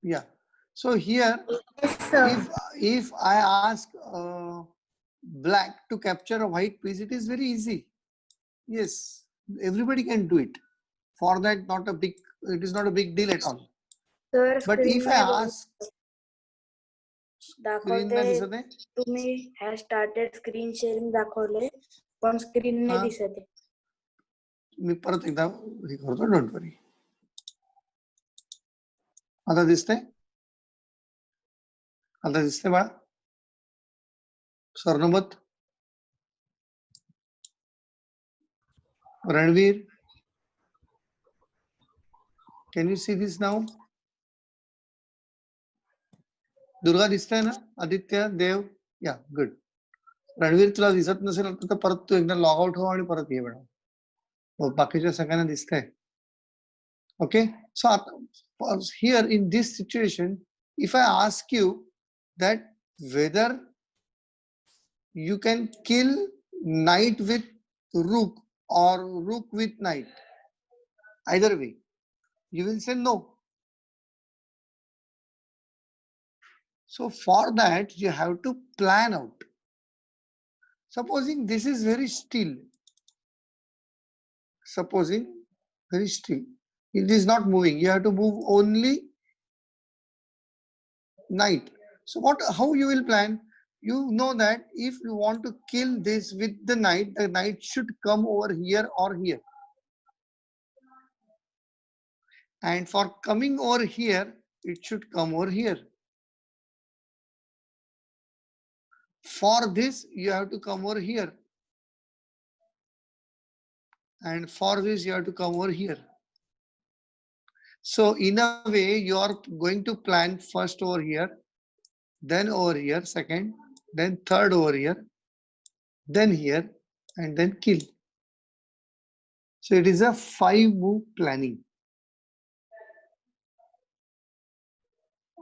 Yeah. So here, Yes, sir. if I ask black to capture a white piece, it is very easy. Yes, everybody can do it. For that, it is not a big deal at all. Sir But screen if I नाही ask, screen दाखवते नाही दिसत आहे. तुम्ही has started screen sharing दाखवले पण screen नाही दिसत आहे. मी परत एकदा हे करतो, डोंट वरी. आता दिसतंय? आता दिसतंय बाळा? स्वर्णबत, Ranveer, can you see this now? Durga दिसतंय ना? आदित्य, देव, या गुड. रणवीर तुला दिसत नसेल तर परत तू एकदा लॉग आउट हो आणि परत ये मॅडम. बाकीच्या सगळ्यांना दिसतंय. Okay, so here in this situation, if I ask you that whether you can kill knight with rook or rook with knight, either way, you will say no. So for that, you have to plan out. Supposing this is very still. Supposing very still. It is not moving. You have to move only knight. So how you will plan? You know that if you want to kill this with the knight should come over here or here. And for coming over here, it should come over here. For this, you have to come over here. And for this, you have to come over here. So in a way, you are going to plan first over here, then over here, second, then third over here, then here, and then kill. So it is a 5-move planning.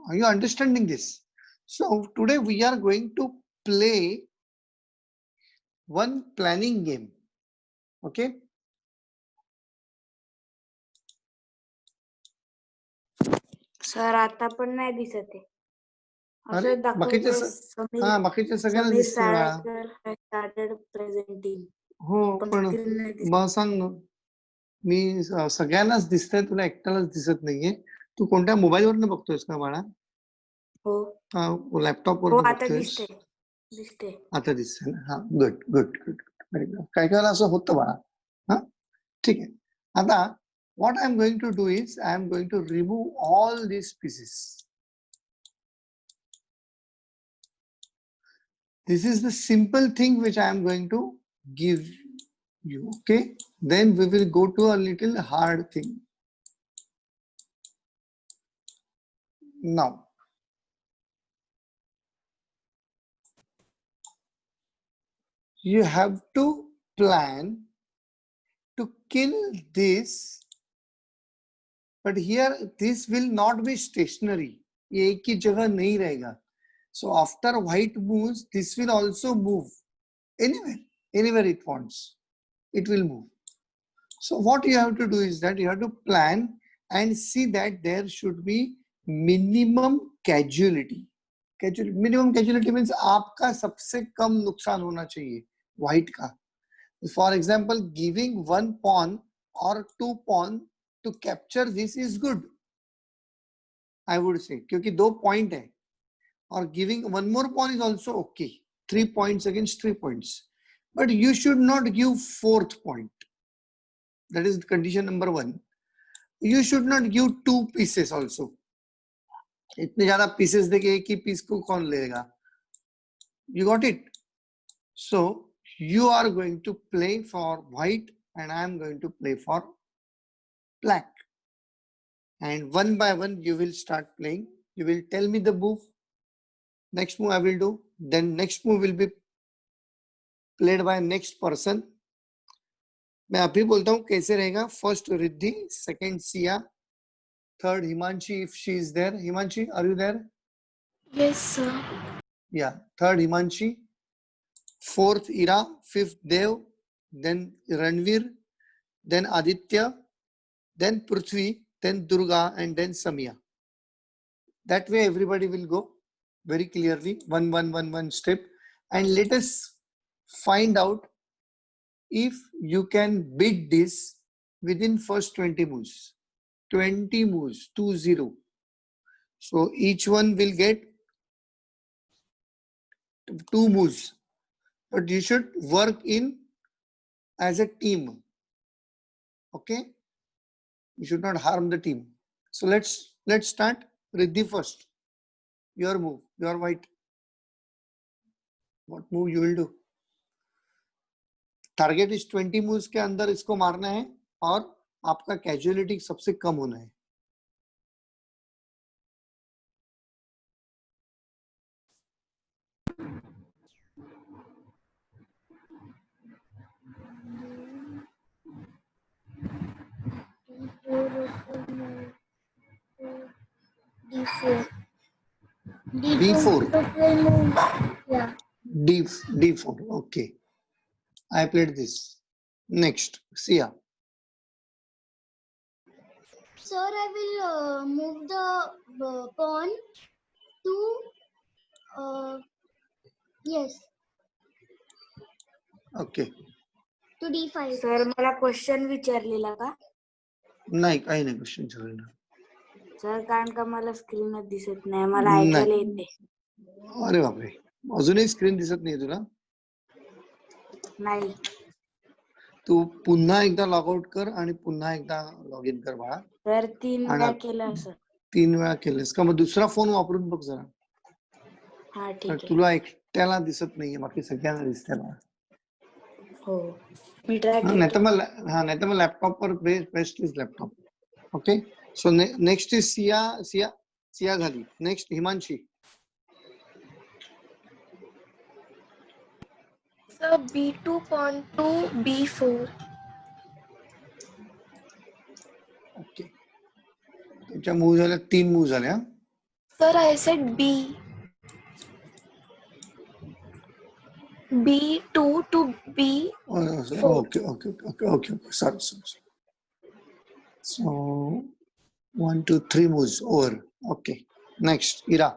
Are you understanding this? So today we are going to play one planning game. Okay? Sir आता पण नाही दिसत आहे. अरे असं बाकीचे दाखवते बाकीचे सगळ्यांना समीर दिसतंय बाळा. Salekar has started presenting. हो पण स्क्रीन नाही दिसत. मग सांग ना, मी सगळ्यांनाच दिसतंय, तुला एकट्यालाच दिसत नाहीये. तू कोणत्या मोबाईलवरनं बघतोयस का बाळा? हो. लॅपटॉप हो वरनं आता बघतोयस? दिसते. आता दिसतंय ना? हा गुड गुड गुड. काय काय असं होतं बाळा. हा ठीक आहे. आता what I am going to do is I am going to remove all these pieces. This is the simple thing which I am going to give you. Okay, then we will go to a little hard thing. Now you have to plan to kill this, but here this will not be stationary. ये एक ही जगह नहीं रहेगा. So after white moves, this will also move anywhere it wants. It will move. So what you have to do is that you have to plan and see that there should be minimum casualty. Minimum casualty means आपका सबसे कम नुकसान होना चाहिए white का. For example, giving 1 pawn or 2 pawn to capture this is good, I would say, क्योंकि 2 point है. Or giving 1 more pawn is also okay. 3 points against 3 points. But you should not give 4th point. That is condition number 1. You should not give 2 pieces also. इतने ज़्यादा pieces देके एक ही piece को कौन लेगा? You got it? So you are going to play for white and I am going to play for black. And one by one you will start playing. You will tell me the move. Next move I will do. Then next move will be played by next person. मैं अभी बोलता हूँ कैसे रहेगा. First Riddhi, second Sia, third Himanshi if she is there. Himanshi, are you there? Yes, sir. Yeah, third Himanshi, fourth Ira, fifth Dev, then Ranveer, then Aditya, then Prithvi, then Durga, and then Samia. That way everybody will go very clearly, one step, and let us find out if you can beat this within first 20 moves. 20 moves, 20. So each one will get 2 moves, but you should work in as a team. Okay, you should not harm the team. So let's start. Riddhi first. Your move, your white. What move you will do? Target इस 20 moves के अंदर इसको मारना है और आपका casualty सबसे कम होना है. D4. D4. Yeah. D4. Okay. I played this. Next, Sia. Sir, I will move the pawn to yes, Okay. to D5. Sir मला क्वेश्चन विचारलेला का नाही, काही नाही क्वेश्चन विचारलेला. सर? कारण का मला स्क्रीनच दिसत नाही, मला ऐकायला येते. अरे बापरे, अजूनही स्क्रीन दिसत नाही तुला? नाही तू पुन्हा एकदा लॉग आउट कर आणि पुन्हा एकदा लॉग इन कर बाळा. सर, 3 वेळा केलं असं. 3 वेळा केलंस का? मग दुसरा फोन वापरून बघ जरा. हा ठीक आहे. तुला एकट्याला दिसत नाहीये, बाकी सगळ्यांना दिसते ना. हो, मी ट्राय नाही तर करतो. मग लॅपटॉप वर best is laptop. Okay, so next is Siya झाली. Next Himanshi. Sir, B2 pawn to B4. ओके, तुमच्या मूव झाल्या, 3 मूव झाल्या. Sir, I said B. B2 to B4. Okay. Sorry. So 1, 2, 3 moves over. Okay. Next, Ira.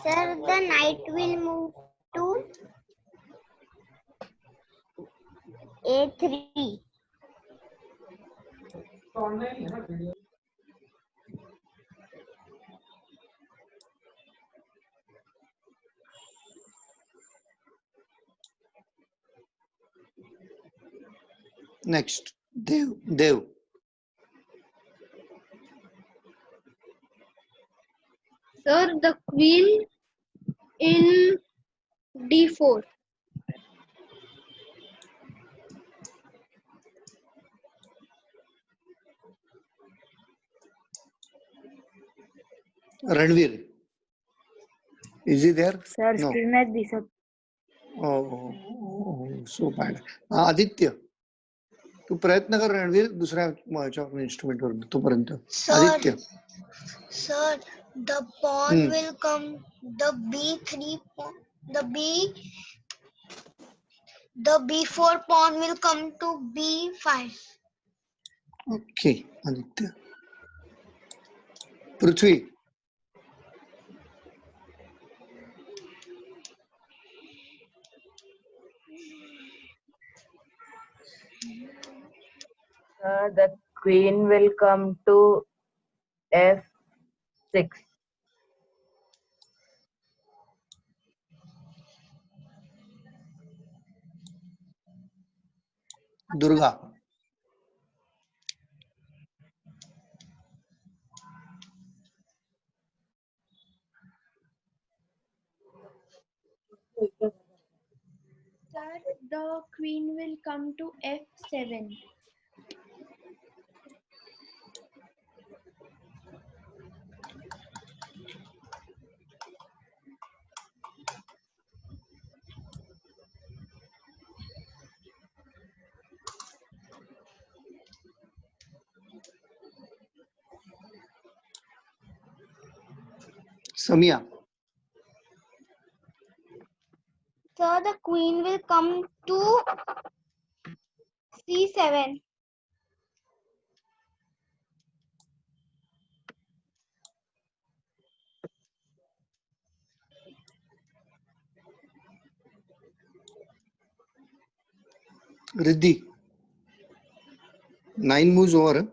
Sir, the knight will move to A3. Next, Dev. Sir, the queen in D4. Ranveer. Is he there? Sir No. स्क्रीनच दिसत. Oh, so bad. Aditya, तू प्रयत्न कर रणवीर दुसऱ्या instrument वर तोपर्यंत. Aditya. Sir, the pawn will come, the B3 pawn, the B4 pawn will come to B5. Okay, Aditya. Prithvi. The queen will come to F6. Durga. Sir, the queen will come to F7. Samiya. Sir, the queen will come to C7. Riddhi. 9 moves over.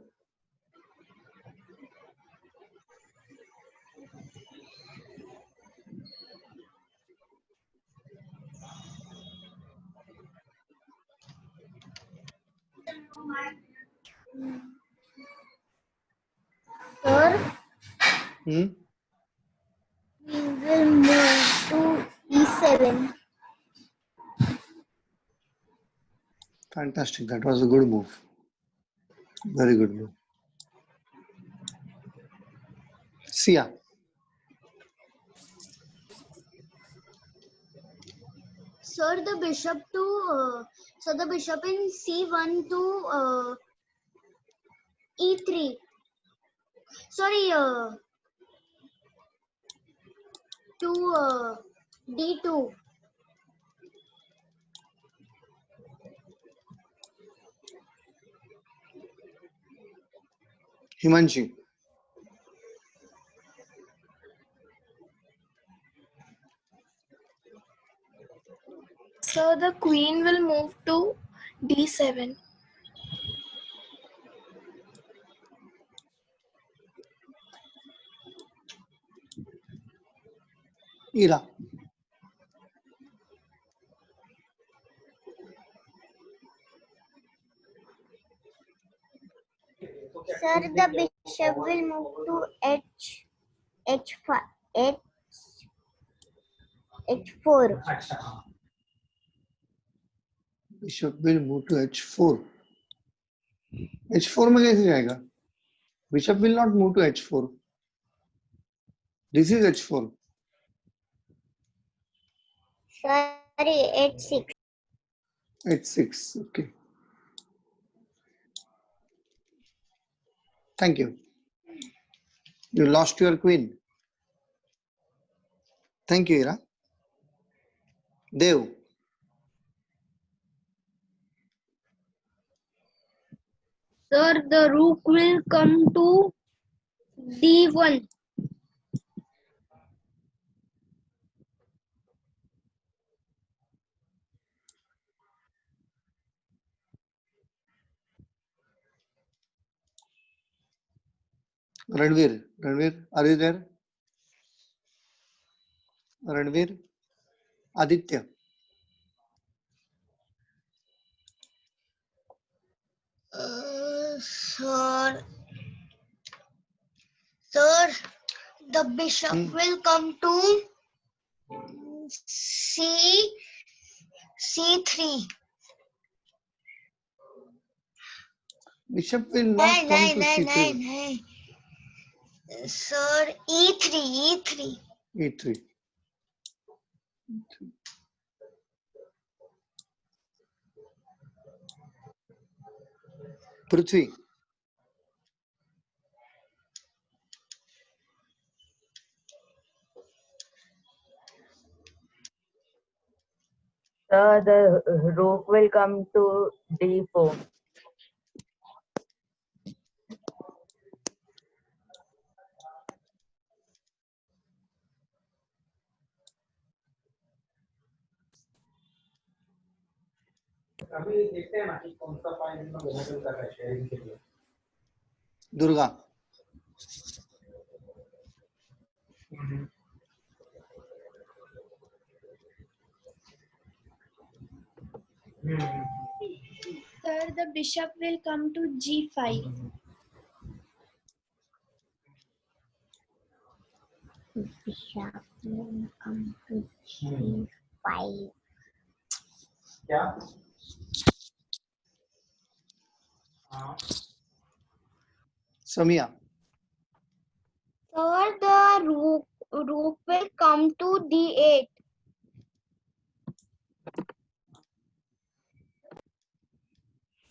Sir, Hmm? we will move to E7. Fantastic. That was a good move. Very good move. Sia. Sir, the bishop in C1 to E3. Sorry, to D2. Himanshi. So the queen will move to D7. Ira. Sir, the bishop will move to H5, H4. Bishop will move to H4. H4 में कैसे जाएगा? Bishop will not move to H4. This is H4. Sorry, H6. H6. Okay. Thank you. You lost your queen. Thank you, Ira. Dev. Sir, the rook will come to D1. Ranveer. Ranveer, are you there? Ranveer. Aditya. Sir, the bishop will come to C3. Bishop will not come to C3. Nine. Sir, E3. E3. Prithvi. Sir, the rook will come to D4. अभी देखते हैं ना कि कौन सा file in लोग available कर रहे हैं शेयरिंग के लिए. Durga. Sir, the bishop will come to G5. Bishop will come to G5. क्या? हाँ. Samia. Sir, the rook will come to D8.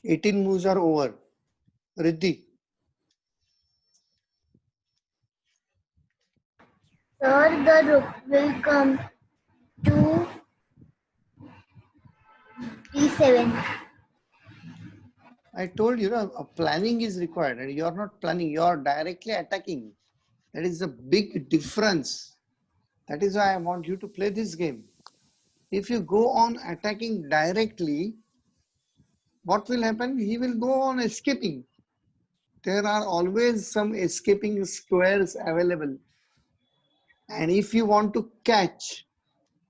Eighteen moves are over. Riddhi. Sir, the rook will come to f7. I told you, a planning is required, and you're not planning, you're directly attacking. That is a big difference. That is why I want you to play this game. If you go on attacking directly, what will happen? He will go on escaping. There are always some escaping squares available. And if you want to catch,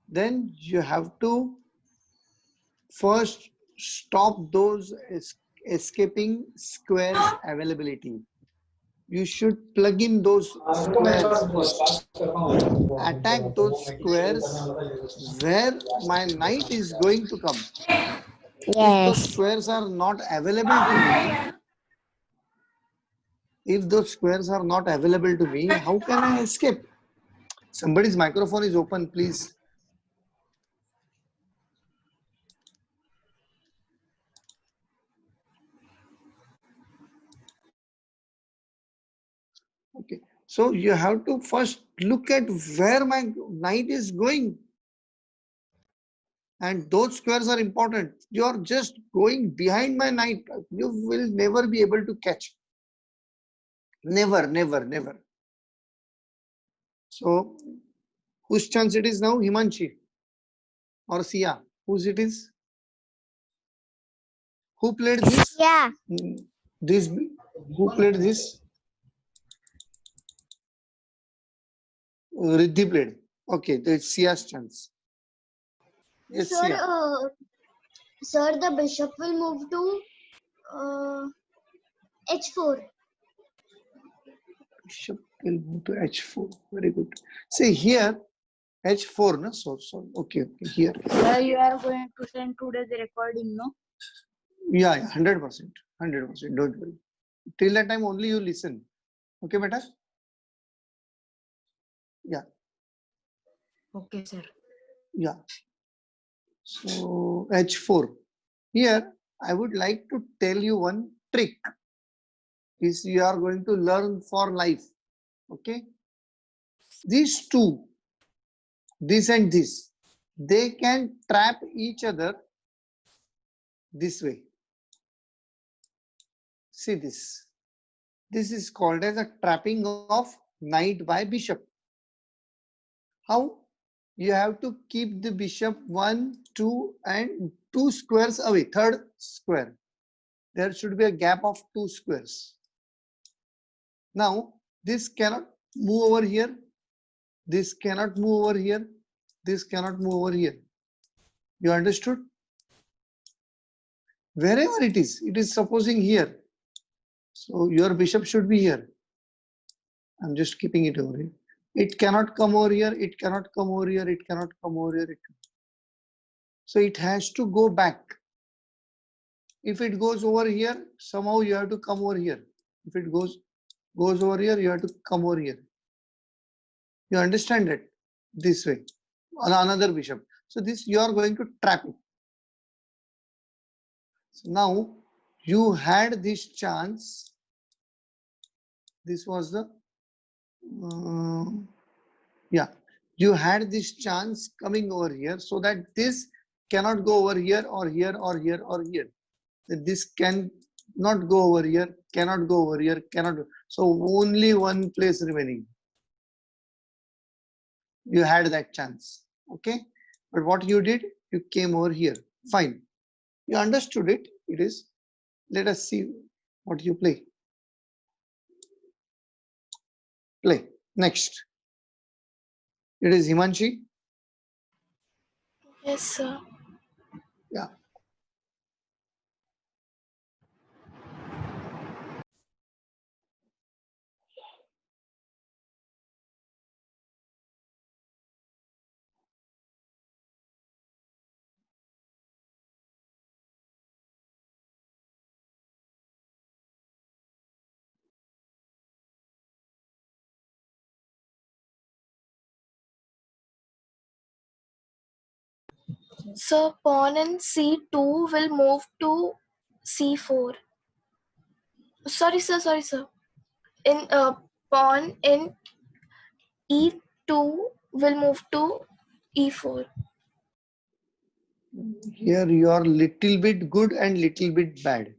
then you have to first stop those escaping squares availability. You should plug in those squares first. Attack those squares where my knight is going to come. If those squares are not available to me, how can I escape? Somebody's microphone is open, please. Okay, so you have to first look at where my knight is going. And those squares are important. You're just going behind my knight. You will never be able to catch. Never, never, never. So, whose chance it is now? Himanshi or Sia? Whose it is? Who played this? Yeah. This. Who played this? Riddhi played. Okay, it's Sia's chance. Yes, Sir, Sia. sir, the bishop will move to h4. Bishop will move to h4. Very good. See here, h4, no? So okay, here. You are going to send today's recording, no? Yeah, 100%. 100%. Don't worry. Till that time, only you listen. Okay, beta? Yeah. Okay, sir. Yeah. So h4. Here, I would like to tell you one trick. Is you are going to learn for life. Okay. These two, this and this, they can trap each other this way. See this. This is called as a trapping of knight by bishop. How? You have to keep the bishop 1, 2 and 2 squares away. Third square. There should be a gap of 2 squares. Now, this cannot move over here. This cannot move over here. This cannot move over here. You understood? Wherever it is supposing here. So your bishop should be here. I'm just keeping it over here. It cannot come over here. It cannot come over here. It cannot come over here. So it has to go back. If it goes over here, somehow you have to come over here. If it goes over here, you have to come over here. You understand it? This way. On another bishop. So this you are going to trap it. So now you had this chance. This was the you had this chance coming over here so that this cannot go over here or here or here or here. This can not go over here, cannot go over here, cannot. So only one place remaining. You had that chance. Okay. But what you did, you came over here. Fine. You understood it. It is. Let us see what you play. Play. Next. It is Himanshi. Yes, sir. Yeah. So pawn in c2 will move to c4. Sorry, sir. In pawn in e2 will move to e4. Here you are little bit good and little bit bad.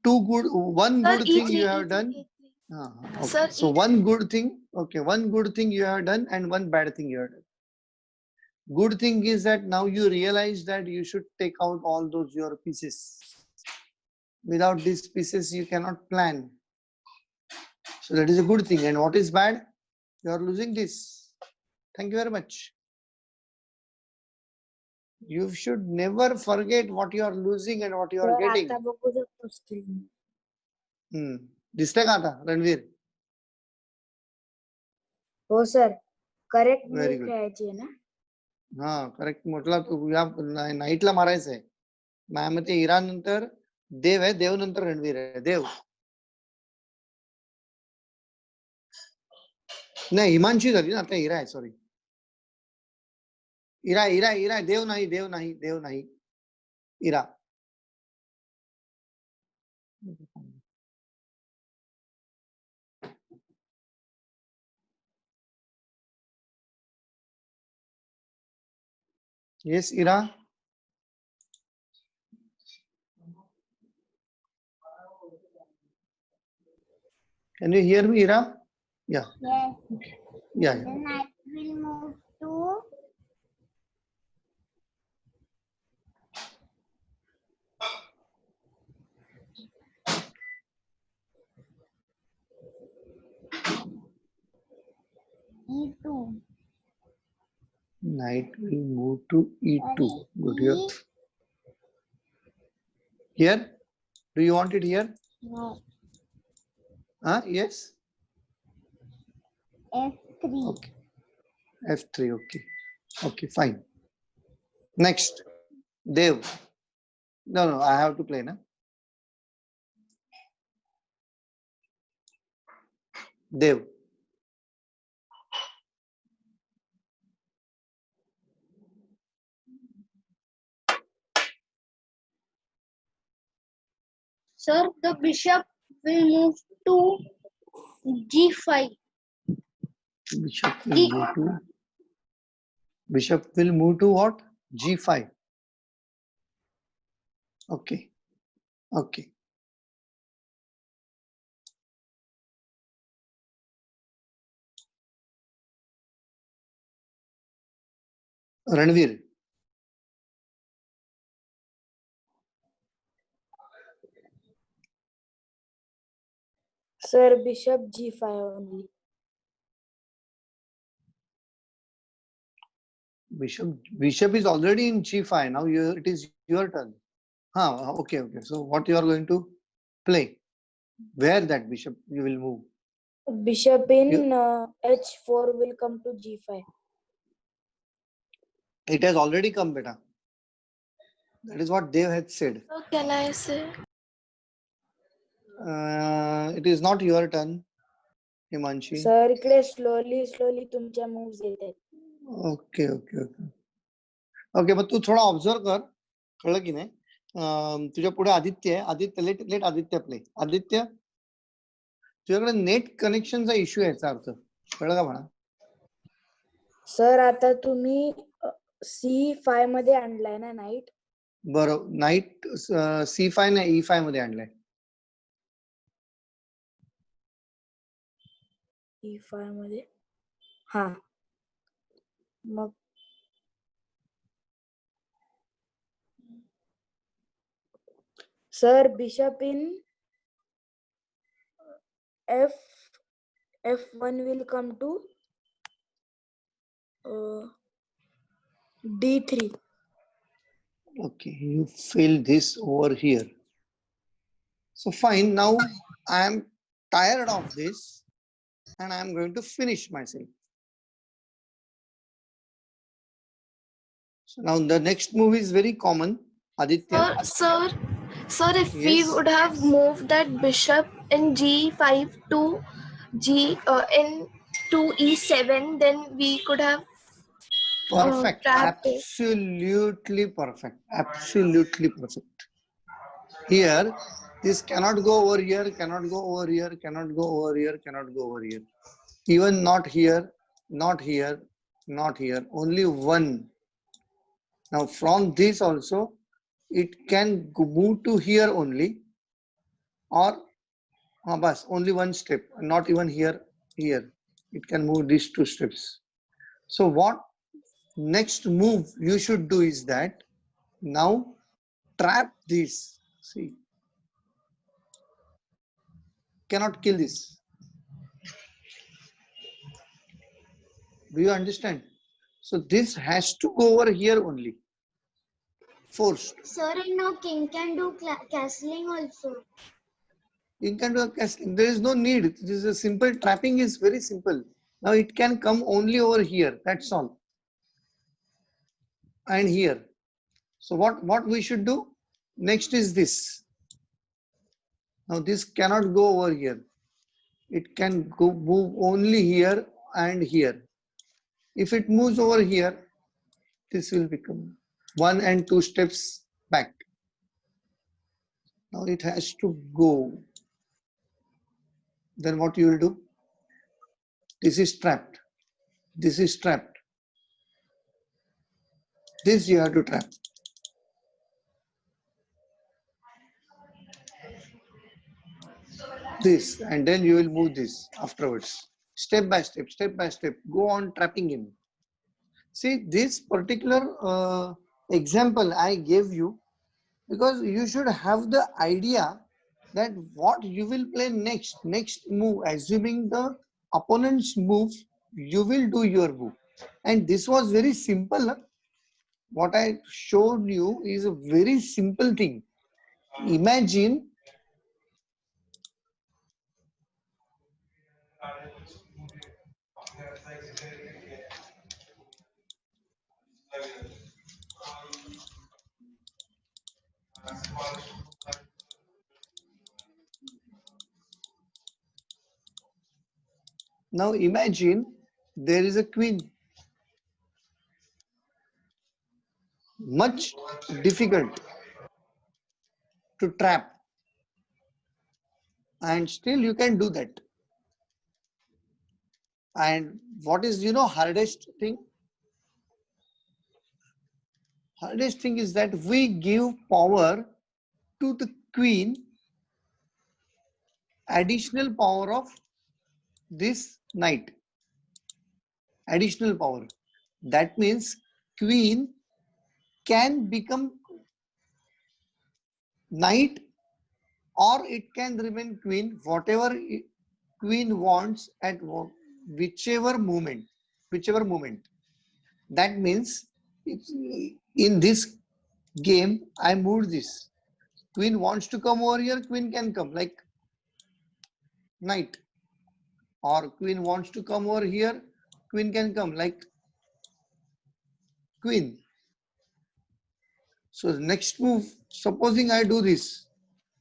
One Sir, good thing you E3, have E3, done. E3. Okay. Sir, So E3. one good thing, okay, one good thing you have done and one bad thing you have done. Good thing is that now you realize that you should take out all those your pieces. Without these pieces, you cannot plan. So that is a good thing. And what is bad? You are losing this. Thank you very much. You should never forget what you are losing and what you are sir getting. आता बघू शकतो screen. दिसतंय का आता रणवीर? हो sir correct Very move good. खेळायची आहे ना. हा करेक्ट म्हटलं तू या नाईटला मारायचंय. माझ्या मते इरा नंतर देव आहे, देव नंतर रणवीर आहे. देव नाही, हिमांशी झाली ना, आता इरा आहे. सॉरी, इरा इरा इरा देव नाही, देव नाही, देव नाही, इरा. Yes, Ira. Can you hear me, Ira? Yeah. Yes. Yeah. The knight will move to E2. Knight will move to E2. Good here. E, Here? Do you want it here? no, Yes. F3. Okay. F3. Okay. Okay. Fine. Next, Dev. No, I have to play, na? Dev. Sir, the bishop will move to G5. Bishop will move to. Bishop will move to what? G5. Okay. Okay. Ranveer. Sir bishop G5 only. Bishop is already in G5. Now it is your turn. Okay. So what you are going to play? Where that bishop you will move? Bishop in H4 will come to G5. It has already come, beta. That is what Dev had said. So can I say? It is not your turn, Himanshi. Sir इकडे slowly तुमच्या moves येतात. Okay. मग तू थोडा observe कर, कळलं की नाही? तुझ्या पुढे आदित्य आहे. Aditya let Aditya play. आदित्य, तुझ्याकडे नेट कनेक्शनचा इश्यू आहे याचा अर्थ, कळलं का म्हणा? सर आता तुम्ही C5 मध्ये आणलाय ना नाईट. बरोबर, नाईट C5 नाही E5 मध्ये आणलाय. E5 मध्ये हा मग sir bishop in F1 will come to D3. Okay, you fill this over here. So fine, now I am tired of this and I am going to finish myself. So now the next move is very common, Aditya. Sir, if we Yes. would have moved that bishop in G5 to to E7, then we could have Perfect. trapped it. Absolutely perfect. Absolutely perfect. Here, this cannot go over here, cannot go over here, cannot go over here, cannot go over here. Even not here, not here. not here, only one. Now from this also, it can move to here only, or bas, only one step, not even here, here. It can move these 2 steps. So what next move you should do is that now trap this. See, cannot kill this. Do you understand? So this has to go over here only. Forced. Sir, and now king can do castling also. You can do a casting. There is no need. This is a simple trapping is very simple. Now it can come only over here. That's all. And here. So what we should do? Next is this. Now this cannot go over here. It can go move only here and here. If it moves over here, this will become 1 and 2 steps back. Now it has to go. Then what you will do? This is trapped. This is trapped. This you have to trap. This, and then you will move this afterwards. Step by step, go on trapping him. See, this particular example I gave you because you should have the idea that what you will play next move, assuming the opponent's move, you will do your move. And this was very simple. What I showed you is a very simple thing. Imagine now imagine there is a queen. Much difficult to trap, and still you can do that. And what is hardest thing? Hardest thing is that we give power to the queen, additional power of this knight, additional power. That means queen can become knight or it can remain queen, whatever queen wants at whichever moment. That means in this game I moved this. Queen wants to come over here, queen can come like knight. Or queen wants to come over here, queen can come like queen. So the next move, supposing I do this,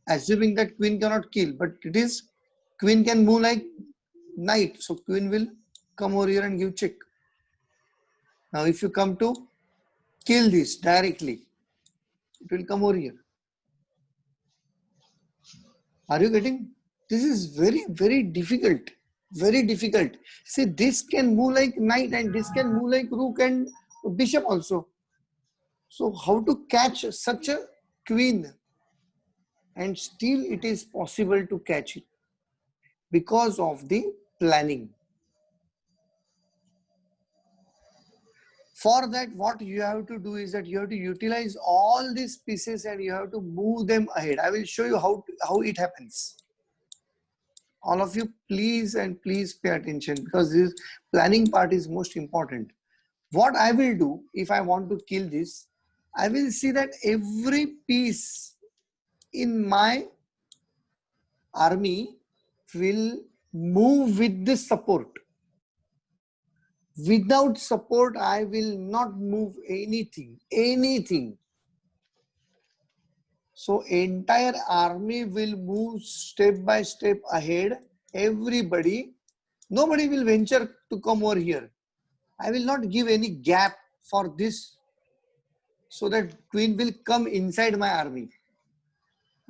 assuming that queen cannot kill, but it is queen can move like knight. So queen will come over here and give check. Now if you come to kill this directly, it will come over here. Are you getting? This is very, very difficult. Very difficult. See, this can move like knight and this can move like rook and bishop also. So how to catch such a queen? And still it is possible to catch it because of the planning. For that, what you have to do is that you have to utilize all these pieces and you have to move them ahead. I will show you how it happens. All of you, please pay attention because this planning part is most important. What I will do if I want to kill this, I will see that every piece in my army will move with the support. Without support, I will not move anything. So entire army will move step by step ahead. Everybody, nobody will venture to come over here. I will not give any gap for this so that queen will come inside my army.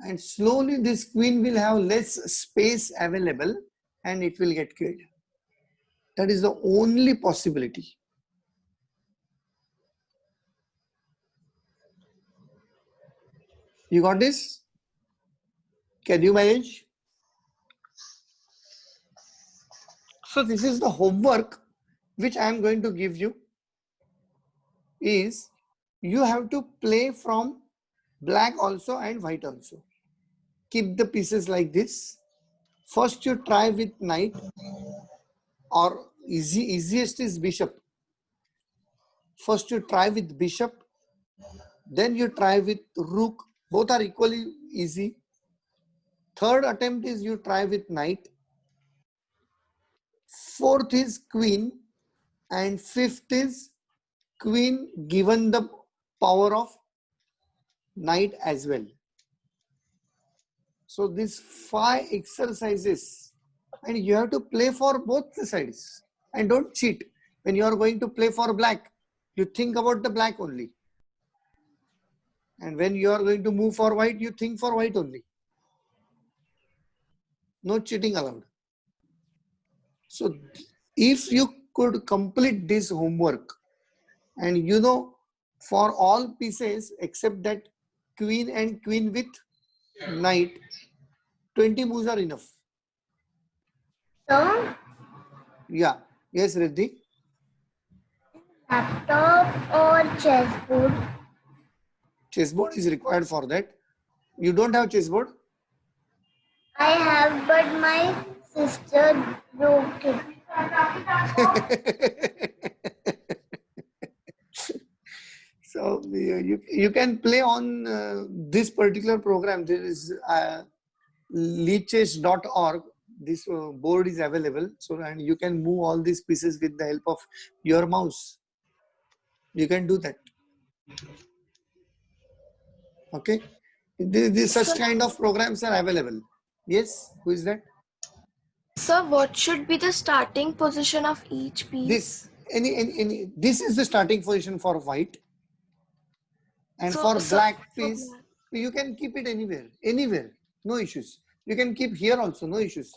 And slowly this queen will have less space available and it will get killed. That is the only possibility. You got this? Can you manage? So this is the homework which I am going to give you. Is you have to play from black also and white also. Keep the pieces like this. First you try with knight, or easiest is bishop. First you try with bishop, then you try with rook. Both are equally easy. Third attempt is you try with knight. Fourth is queen, and fifth is queen given the power of knight as well. So these 5 exercises, and you have to play for both the sides, and don't cheat. When you are going to play for black, you think about the black only, and when you are going to move for white, you think for white only. No cheating allowed. So if you could complete this homework, and you know, for all pieces except that queen and queen with knight, 20 moves are enough. Sir, Yeah. Yes, Riddhi? laptop or chessboard? Chessboard is required for that. You don't have chessboard? I have, but my sister broke it. So you can play on this particular program. There is leechess.org. This board is available. So, and you can move all these pieces with the help of your mouse. You can do that. Okay. Such kind of programs are available. Yes. Who is that? Sir, what should be the starting position of each piece? This is the starting position for white. And for black piece, you can keep it anywhere, no issues. You can keep here also, no issues.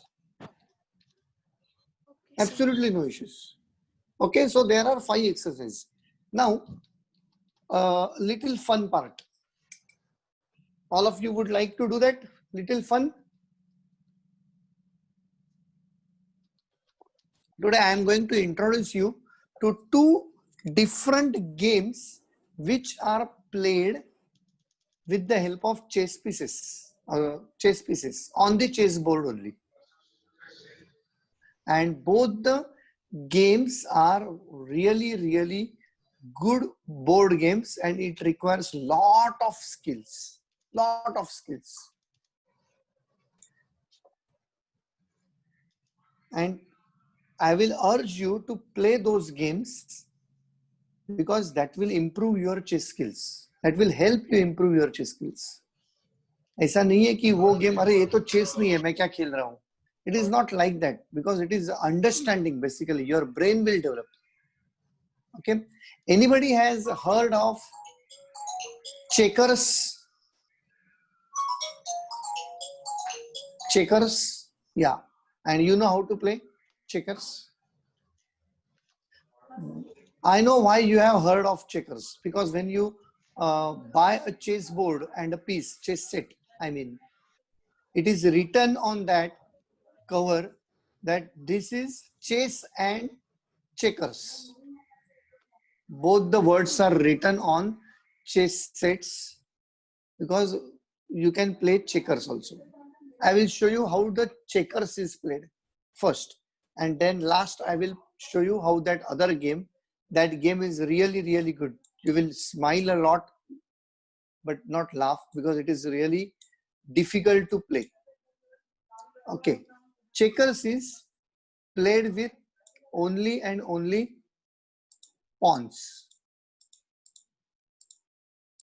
Absolutely no issues. Okay, so there are 5 exercises. Now, little fun part. All of you would like to do that? Little fun? Today I am going to introduce you to 2 different games which are played with the help of chess pieces on the chessboard only. And both the games are really good board games, and it requires lot of skills. And I will urge you to play those games because that will improve your chess skills. That will help you improve your chess skills. ऐसा नहीं है कि वो game अरे ये तो chess नहीं है मैं क्या खेल रहा हूँ. It is not like that, because it is understanding. Basically your brain will develop. Okay, anybody has heard of checkers? Yeah. And you know how to play checkers? I know why you have heard of checkers, because when you buy a chess board and a piece, chess set, I mean, it is written on that cover that this is chess and checkers. Both the words are written on chess sets because you can play checkers also. I will show you how the checkers is played first, and then last I will show you how that other game. That game is really good. You will smile a lot but not laugh because it is really difficult to play. Okay, checkers is played with only and only pawns.